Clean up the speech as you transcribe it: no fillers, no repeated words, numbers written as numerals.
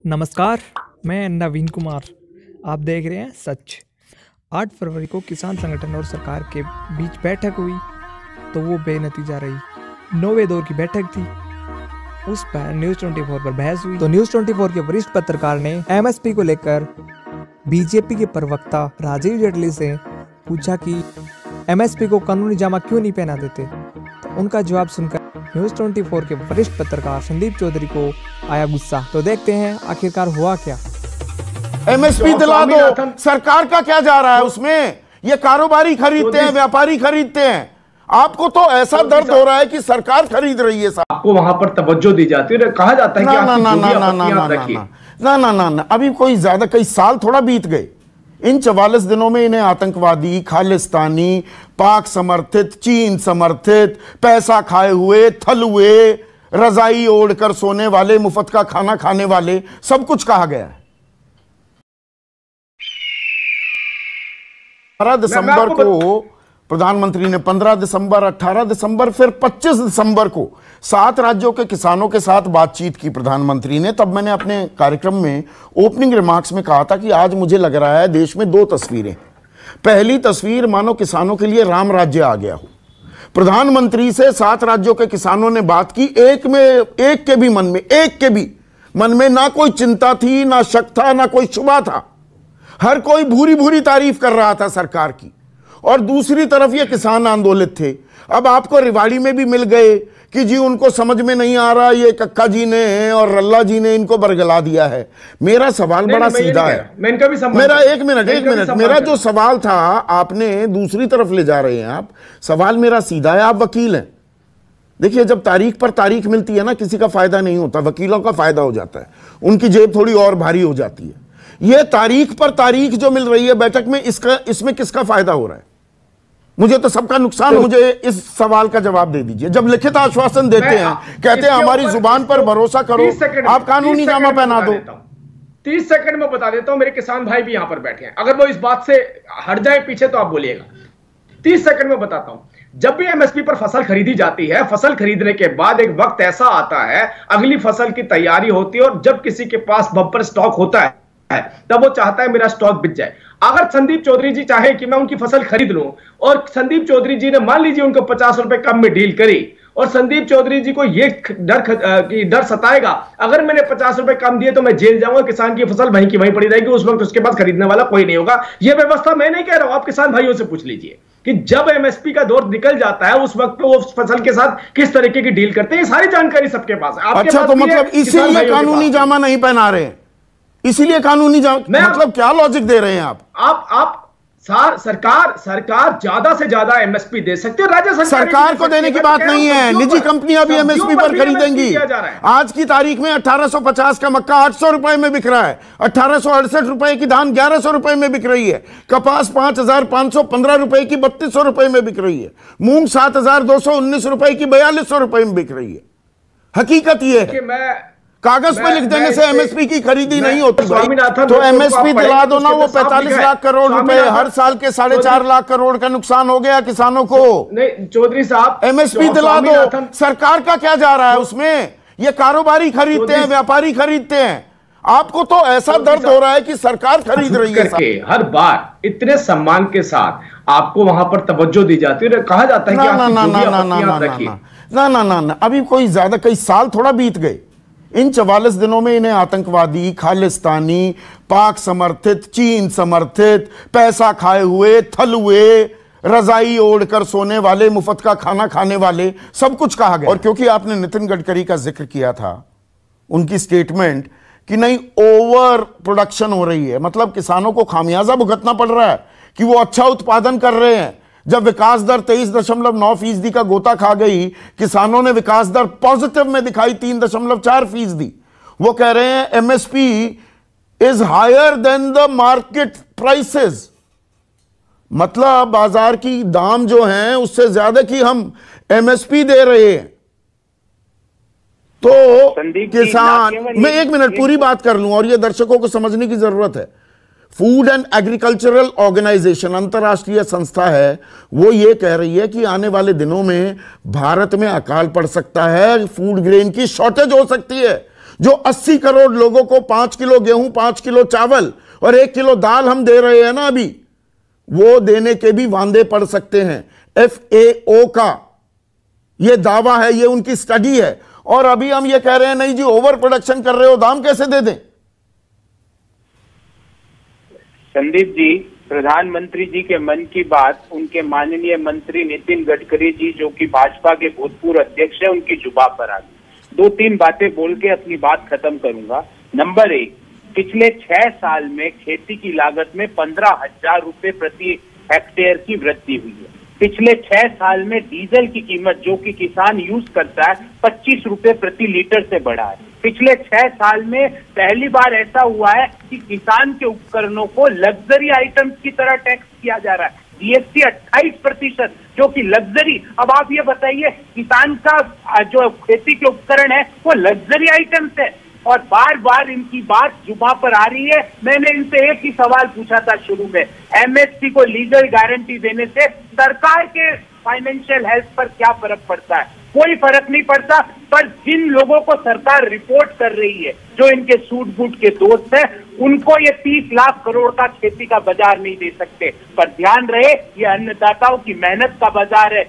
नमस्कार, मैं नवीन कुमार। आप देख रहे हैं सच। 8 फरवरी को किसान संगठन और सरकार के बीच बैठक हुई तो वो बेनतीजा रही। 9वें दौर की बैठक थी, उस पर न्यूज़ 24 पर बहस हुई तो न्यूज़ 24 के वरिष्ठ पत्रकार ने एमएसपी को लेकर बीजेपी के प्रवक्ता राजीव जेटली से पूछा कि एमएसपी को कानूनी जामा क्यों नहीं पहना देते। तो उनका जवाब सुनकर न्यूज़ 24 के वरिष्ठ पत्रकार संदीप चौधरी को आया गुस्सा। तो देखते हैं आखिरकार हुआ क्या। एमएसपी दिला दो, सरकार का क्या जा रहा है उसमें? ये कारोबारी खरीदते हैं, व्यापारी खरीदते हैं। आपको तो ऐसा दर्द हो रहा है कि सरकार खरीद रही है। आपको वहां पर तवज्जो दी जाती है, कहा जाता है कि ना, अभी कोई ज्यादा कई साल थोड़ा बीत गए। इन 44 दिनों में इन्हें आतंकवादी, खालिस्तानी, पाक समर्थित, चीन समर्थित, पैसा खाए हुए, थल हुए, रजाई ओढ़कर सोने वाले, मुफ्त का खाना खाने वाले, सब कुछ कहा गया है। 15 दिसंबर को प्रधानमंत्री ने 15 दिसंबर, 18 दिसंबर, फिर 25 दिसंबर को 7 राज्यों के किसानों के साथ बातचीत की प्रधानमंत्री ने। तब मैंने अपने कार्यक्रम में ओपनिंग रिमार्क्स में कहा था कि आज मुझे लग रहा है देश में 2 तस्वीरें। पहली तस्वीर मानो किसानों के लिए राम राज्य आ गया हो। प्रधानमंत्री से 7 राज्यों के किसानों ने बात की, एक के भी मन में ना कोई चिंता थी, ना शक था, ना कोई शुबा था। हर कोई भूरी भूरी तारीफ कर रहा था सरकार की। और दूसरी तरफ ये किसान आंदोलित थे। अब आपको रिवाड़ी में भी मिल गए कि जी उनको समझ में नहीं आ रहा, ये कक्का जी ने और रल्ला जी ने इनको बरगला दिया है। मेरा सवाल बड़ा सीधा है। मेरा एक मिनट मेरा जो सवाल था आपने दूसरी तरफ ले जा रहे हैं आप। सवाल मेरा सीधा है, आप वकील हैं। देखिए, जब तारीख पर तारीख मिलती है ना, किसी का फायदा नहीं होता, वकीलों का फायदा हो जाता है, उनकी जेब थोड़ी और भारी हो जाती है। ये तारीख पर तारीख जो मिल रही है बैठक में, इसमें किसका फायदा हो रहा है? मुझे तो सबका नुकसान। मुझे इस सवाल का जवाब दे दीजिए। जब लिखित आश्वासन देते हैं, कहते हैं हमारी जुबान पर भरोसा करो, आप कानूनी जामा पहना दो। 30 सेकंड में बता देता हूं, मेरे किसान भाई भी यहां पर बैठे हैं, अगर वो इस बात से हट जाए पीछे तो आप बोलिएगा। 30 सेकंड में बताता हूं। जब भी एमएसपी पर फसल खरीदी जाती है, फसल खरीदने के बाद एक वक्त ऐसा आता है, अगली फसल की तैयारी होती है, और जब किसी के पास बम्पर स्टॉक होता है तब वो चाहता है मेरा स्टॉक बिक जाए। अगर संदीप चौधरी जी चाहे कि मैं उनकी फसल खरीद लूं, और संदीप चौधरी जी ने मान लीजिए उनको 50 रुपए कम में डील करी, और संदीप चौधरी जी को ये डर सताएगा, अगर मैंने 50 रुपए कम दिए तो मैं जेल जाऊंगा, किसान की फसल वहीं की वहीं पड़ी रहेगी, उस वक्त उसके पास खरीदने वाला कोई नहीं होगा। यह व्यवस्था मैं नहीं कह रहा हूं, आप किसान भाइयों से पूछ लीजिए कि जब एमएसपी का दौर निकल जाता है, उस वक्त वो फसल के साथ किस तरीके की डील करते हैं, सारी जानकारी सबके पास है। अच्छा, तो मतलब इसीलिए कानूनी जामा नहीं पहना रहे, इसीलिए कानूनी मतलब क्या लॉजिक दे रहे हैं आप? सरकार ज्यादा से ज्यादा एमएसपी दे सकती है। राज्य सरकार को देने की बात नहीं है, निजी कंपनियां भी एमएसपी पर खरीदेंगी। आज की तारीख में 1850 का मक्का 800 रुपए में बिक रहा है, 1868 रुपए की धान 1100 रुपए में बिक रही है, कपास 5515 रुपए की 3200 रुपए में बिक रही है, मूंग 7219 रुपए की 4200 रुपए में बिक रही है। हकीकत यह है कि कागज पे लिख देने से एमएसपी की खरीदी नहीं होती। तो एमएसपी दिला दो ना, वो 45 लाख करोड़ रुपए हर साल के 4.5 लाख करोड़ का नुकसान हो गया किसानों को। नहीं चौधरी साहब, एमएसपी दिला दो, सरकार का क्या जा रहा है उसमें? ये कारोबारी खरीदते हैं, व्यापारी खरीदते हैं। आपको तो ऐसा दर्द हो रहा है कि सरकार खरीद रही है। हर बार इतने सम्मान के साथ आपको वहां पर तवज्जो दी जाती है, कहा जाता है ना, अभी कोई ज्यादा कई साल थोड़ा बीत गए। इन 44 दिनों में इन्हें आतंकवादी, खालिस्तानी, पाक समर्थित, चीन समर्थित, पैसा खाए हुए, थल हुए, रजाई ओढ़कर सोने वाले, मुफ्त का खाना खाने वाले, सब कुछ कहा गया। और क्योंकि आपने नितिन गडकरी का जिक्र किया था, उनकी स्टेटमेंट कि नहीं ओवर प्रोडक्शन हो रही है, मतलब किसानों को खामियाजा भुगतना पड़ रहा है कि वो अच्छा उत्पादन कर रहे हैं। जब विकास दर 23.9% का गोता खा गई, किसानों ने विकास दर पॉजिटिव में दिखाई 3.4%। वो कह रहे हैं MSP is higher than the market prices, मतलब बाजार की दाम जो हैं उससे ज्यादा की हम एमएसपी दे रहे हैं। तो किसान, मैं 1 मिनट पूरी बात कर लूं और ये दर्शकों को समझने की जरूरत है। फूड एंड एग्रीकल्चरल ऑर्गेनाइजेशन, अंतर्राष्ट्रीय संस्था है, वो ये कह रही है कि आने वाले दिनों में भारत में अकाल पड़ सकता है, फूड ग्रेन की शॉर्टेज हो सकती है। जो 80 करोड़ लोगों को 5 किलो गेहूं, 5 किलो चावल और 1 किलो दाल हम दे रहे हैं ना अभी, वो देने के भी वांदे पड़ सकते हैं। FAO का ये दावा है, ये उनकी स्टडी है, और अभी हम ये कह रहे हैं नहीं जी ओवर प्रोडक्शन कर रहे हो, दाम कैसे दे दें? संदीप जी, प्रधानमंत्री जी के मन की बात उनके माननीय मंत्री नितिन गडकरी जी, जो कि भाजपा के भूतपूर्व अध्यक्ष है, उनकी जुबान पर आ गई। 2-3 बातें बोल के अपनी बात खत्म करूंगा। नंबर 1, पिछले 6 साल में खेती की लागत में 15,000 रुपए प्रति हेक्टेयर की वृद्धि हुई है। पिछले 6 साल में डीजल की कीमत जो कि किसान यूज करता है 25 रुपए प्रति लीटर से बढ़ा है। पिछले 6 साल में पहली बार ऐसा हुआ है कि किसान के उपकरणों को लग्जरी आइटम्स की तरह टैक्स किया जा रहा है। जीएसटी 28%, जो कि लग्जरी। अब आप ये बताइए, किसान का जो खेती के उपकरण है वो लग्जरी आइटम्स है, और बार बार इनकी बात जुबान पर आ रही है। मैंने इनसे एक ही सवाल पूछा था शुरू में, एमएसपी को लीगल गारंटी देने से सरकार के फाइनेंशियल हेल्थ पर क्या फर्क पड़ता है? कोई फर्क नहीं पड़ता। पर जिन लोगों को सरकार रिपोर्ट कर रही है, जो इनके सूट बूट के दोस्त हैं, उनको ये 30 लाख करोड़ का खेती का बाजार नहीं दे सकते। पर ध्यान रहे, ये अन्नदाताओं की मेहनत का बाजार है।